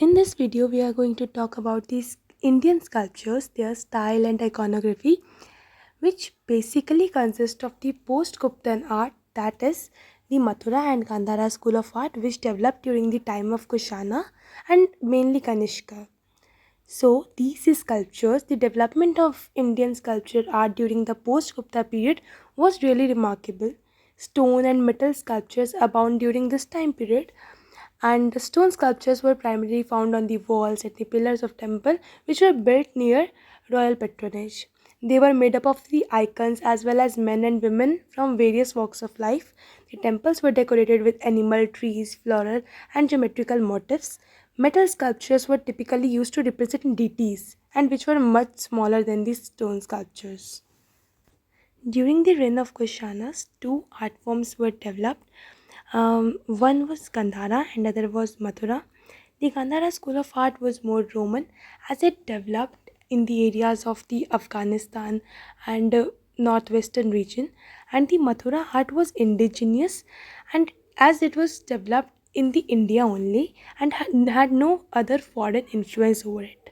In this video, we are going to talk about these Indian sculptures, their style and iconography, which basically consist of the post-Guptan art, that is, the Mathura and Gandhara school of art, which developed during the time of Kushana and mainly Kanishka. So, these sculptures, the development of Indian sculpture art during the post-Gupta period was really remarkable. Stone and metal sculptures abound during this time period, and the stone sculptures were primarily found on the walls and the pillars of temple which were built near royal patronage. They were made up of the icons as well as men and women from various walks of life. The temples were decorated with animal, trees, floral, and geometrical motifs. Metal sculptures were typically used to represent deities and which were much smaller than the stone sculptures. During the reign of Kushanas, two art forms were developed. One was Gandhara and other was Mathura. The Gandhara school of art was more Roman as it developed in the areas of the Afghanistan and northwestern region, and the Mathura art was indigenous and as it was developed in the India only and had no other foreign influence over it.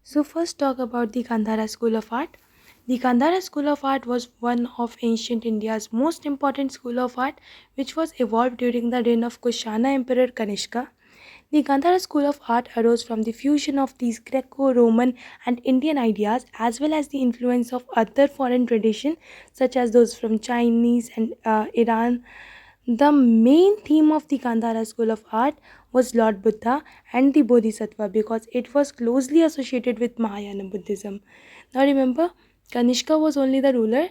So first talk about the Gandhara school of art. The Gandhara school of art was one of ancient India's most important school of art which was evolved during the reign of Kushana Emperor Kanishka. The Gandhara school of art arose from the fusion of these Greco-Roman and Indian ideas as well as the influence of other foreign traditions such as those from Chinese and Iran. The main theme of the Gandhara school of art was Lord Buddha and the Bodhisattva because it was closely associated with Mahayana Buddhism. Now remember, Kanishka was only the ruler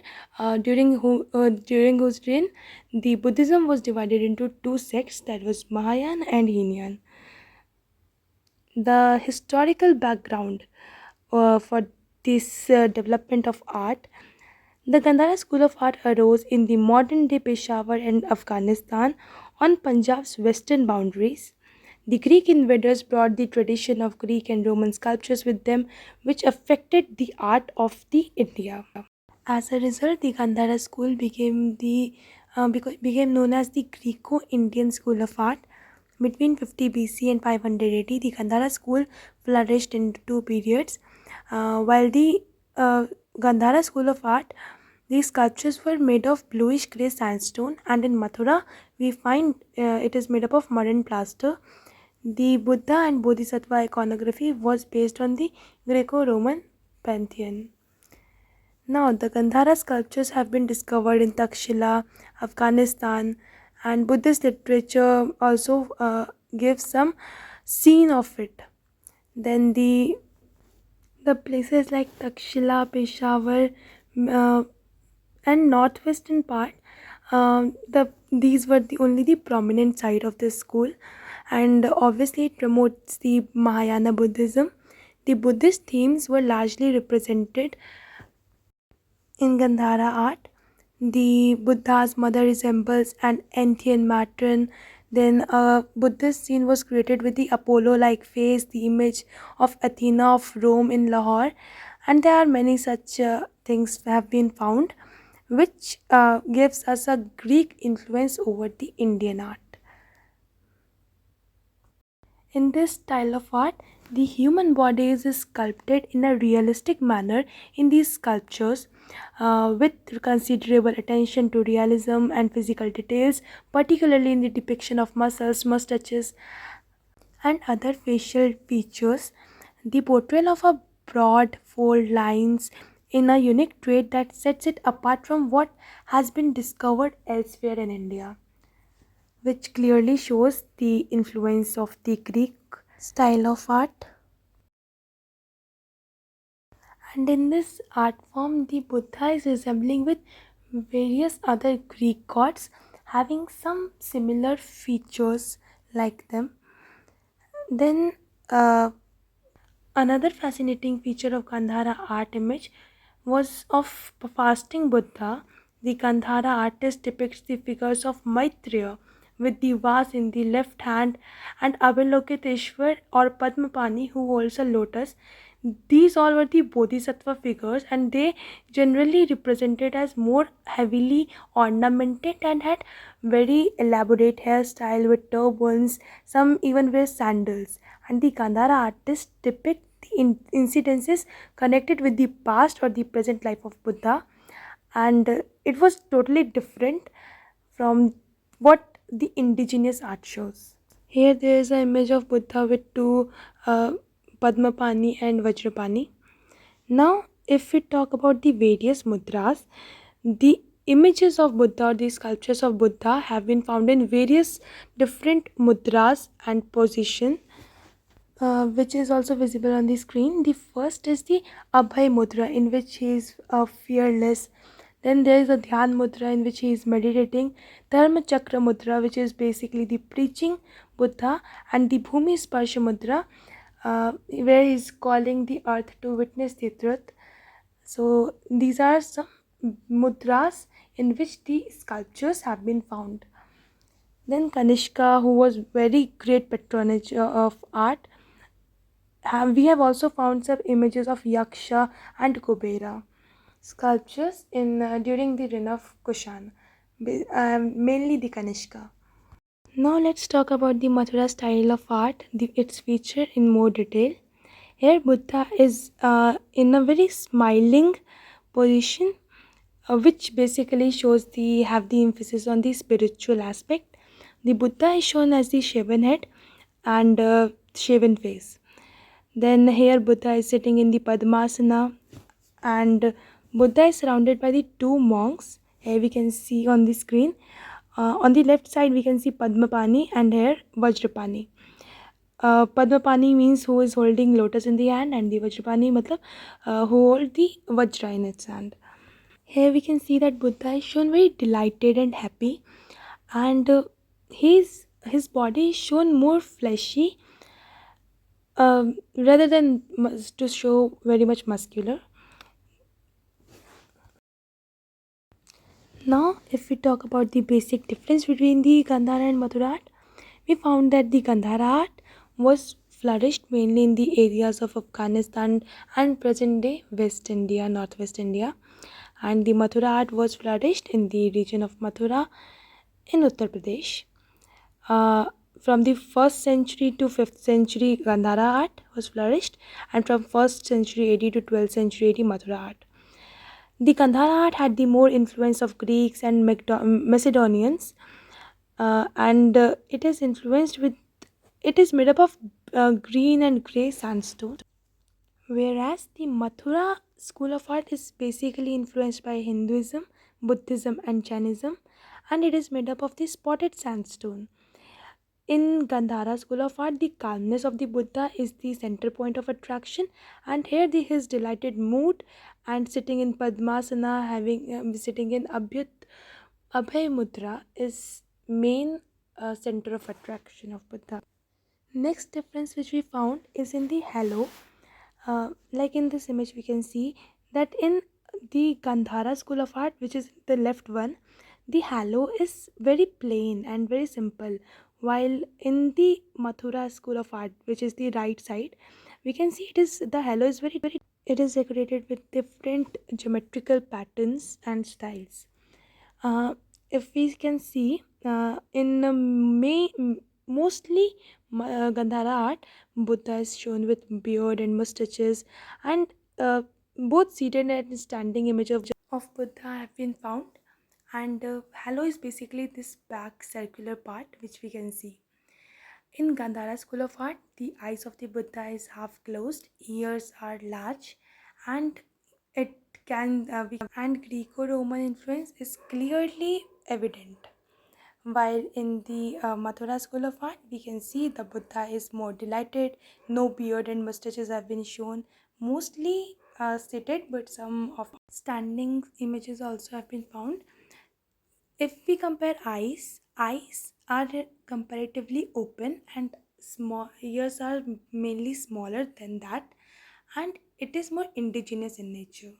during whose reign the Buddhism was divided into two sects, that was Mahayana and Hinayan. The historical background for this development of art. The Gandhara school of art arose in the modern day Peshawar and Afghanistan on Punjab's western boundaries. The Greek invaders brought the tradition of Greek and Roman sculptures with them, which affected the art of the India. As a result, the Gandhara school became known as the Greco-Indian school of art. Between 50 BC and 500 AD, the Gandhara school flourished into two periods. While the Gandhara school of art, these sculptures were made of bluish grey sandstone, and in Mathura, we find it is made up of mud and plaster. The Buddha and Bodhisattva iconography was based on the Greco-Roman pantheon. Now, the Gandhara sculptures have been discovered in Takshila, Afghanistan, and Buddhist literature also gives some scene of it. Then the places like Takshila, Peshawar, and northwestern part, these were only the prominent side of this school, and obviously it promotes the Mahayana Buddhism. The Buddhist themes were largely represented in Gandhara art. The Buddha's mother resembles an ancient matron. Then a Buddhist scene was created with the Apollo-like face, the image of Athena of Rome in Lahore, and there are many such things have been found, which gives us a Greek influence over the Indian art. In this style of art, the human body is sculpted in a realistic manner in these sculptures with considerable attention to realism and physical details, particularly in the depiction of muscles, mustaches, and other facial features. The portrayal of a broad fold lines in a unique trait that sets it apart from what has been discovered elsewhere in India, which clearly shows the influence of the Greek style of art. And in this art form, the Buddha is resembling with various other Greek gods having some similar features like them. Then another fascinating feature of Gandhara art image was of fasting Buddha. The Gandhara artist depicts the figures of Maitreya with the vase in the left hand and Avalokiteshwar or Padmapani who holds a lotus. These all were the bodhisattva figures, and they generally represented as more heavily ornamented and had very elaborate hairstyle with turbans. Some even wear sandals. And the Gandhara artists depict the incidences connected with the past or the present life of Buddha, and it was totally different from what the indigenous art shows. Here there is an image of Buddha with two uh, Padmapani and Vajrapani. Now, if we talk about the various mudras, the images of Buddha or the sculptures of Buddha have been found in various different mudras and position, which is also visible on the screen. The first is the Abhay Mudra, in which he is fearless. Then there is a Dhyan Mudra, in which he is meditating. Dharma Chakra Mudra, which is basically the preaching Buddha, and the Bhumi Sparsha Mudra, where he is calling the earth to witness the truth. So these are some mudras in which the sculptures have been found. Then Kanishka, who was very great patronage of art, we have also found some images of Yaksha and Kubera sculptures in during the reign of Kushan, mainly the Kanishka. Now let's talk about the Mathura style of art, its feature in more detail. Here Buddha is in a very smiling position, which basically shows the have the emphasis on the spiritual aspect. The Buddha is shown as the shaven head and shaven face. Then here Buddha is sitting in the Padmasana, and Buddha is surrounded by the two monks. Here we can see on the screen. On the left side we can see Padmapani and here Vajrapani. Padmapani means who is holding lotus in the hand, and the Vajrapani matlab who hold the Vajra in its hand. Here we can see that Buddha is shown very delighted and happy, and his body is shown more fleshy, rather than to show very much muscular. Now, if we talk about the basic difference between the Gandhara and Mathura art, we found that the Gandhara art was flourished mainly in the areas of Afghanistan and present day West India, Northwest India, and the Mathura art was flourished in the region of Mathura in Uttar Pradesh. Uh, from the 1st century to 5th century, Gandhara art was flourished, and from 1st century AD to 12th century AD, Mathura art. The Gandhara art had the more influence of Greeks and Macedonians, and it is influenced with. It is made up of green and grey sandstone, whereas the Mathura school of art is basically influenced by Hinduism, Buddhism, and Jainism, and it is made up of the spotted sandstone. In Gandhara school of art, the calmness of the Buddha is the center point of attraction, and here his delighted mood and sitting in Padmasana, having sitting in Abhay Mudra is main center of attraction of Buddha. Next difference which we found is in the halo. Like in this image, we can see that in the Gandhara school of art, which is the left one, the halo is very plain and very simple. While in the Mathura school of art, which is the right side, we can see the halo is very. It is decorated with different geometrical patterns and styles. If we can see in mostly Gandhara art, Buddha is shown with beard and mustaches, and both seated and standing image of Buddha have been found. And halo is basically this back circular part which we can see. In Gandhara school of art, the eyes of the Buddha is half closed, ears are large, and it can and Greco-Roman influence is clearly evident. While in the Mathura school of art, we can see the Buddha is more delighted. No beard and mustaches have been shown. Mostly seated, but some of standing images also have been found. If we compare eyes are comparatively open and small. Ears are mainly smaller than that, and it is more indigenous in nature.